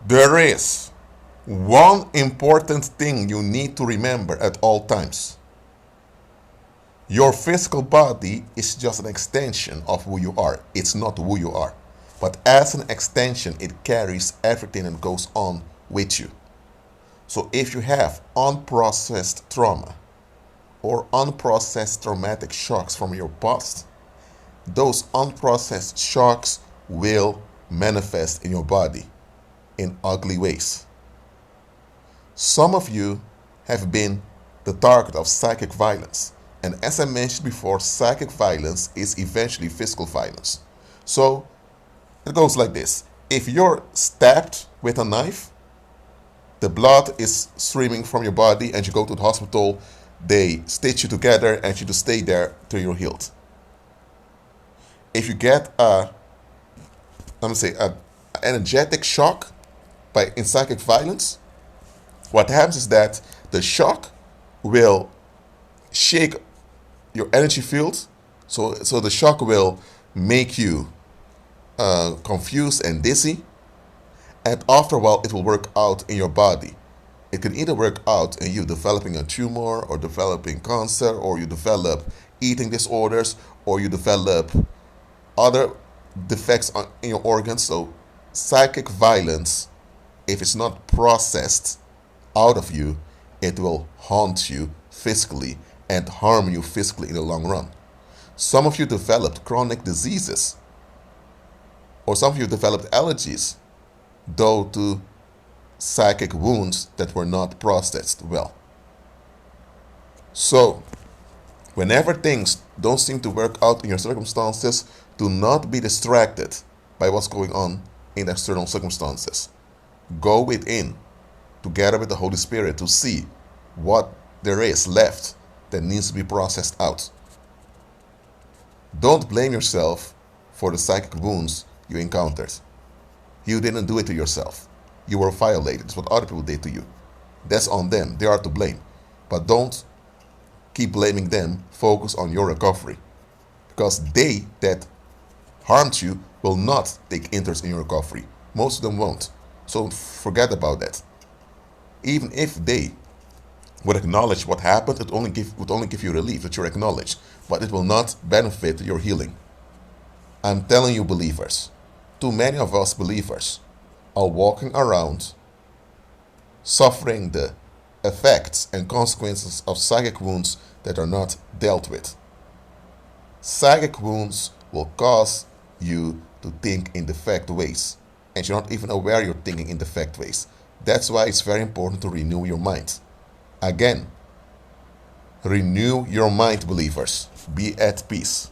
There is one important thing you need to remember at all times. Your physical body is just an extension of who you are. It's not who you are. But as an extension, it carries everything that goes on with you. So if you have unprocessed trauma or unprocessed traumatic shocks from your past, those unprocessed shocks will manifest in your body in ugly ways. Some of you have been the target of psychic violence. And as I mentioned before, psychic violence is eventually physical violence. So it goes like this. If you're stabbed with a knife, the blood is streaming from your body and you go to the hospital, they stitch you together and you just stay there till you're healed. If you get an energetic shock in psychic violence, what happens is that the shock will shake your energy field. So the shock will make you confused and dizzy. And after a while, it will work out in your body. It can either work out in you developing a tumor or developing cancer, or you develop eating disorders, or you develop other defects in your organs. So psychic violence, if it's not processed out of you, it will haunt you physically and harm you physically in the long run. Some of you developed chronic diseases, or some of you developed allergies due to psychic wounds that were not processed well. So, whenever things don't seem to work out in your circumstances, do not be distracted by what's going on in the external circumstances. Go within together with the Holy Spirit to see what there is left that needs to be processed out. Don't blame yourself for the psychic wounds you encountered. You didn't do it to yourself. You were violated. It's what other people did to you. That's on them. They are to blame. But don't keep blaming them. Focus on your recovery. Because they that harmed you will not take interest in your recovery. Most of them won't. So forget about that. Even if they would acknowledge what happened, it would only give you relief that you're acknowledged. But it will not benefit your healing. I'm telling you, believers, too many of us believers are walking around suffering the effects and consequences of psychic wounds that are not dealt with. Psychic wounds will cause you to think in defect ways, and you're not even aware you're thinking in defect ways. That's why it's very important to renew your mind. Again, renew your mind, believers. Be at peace.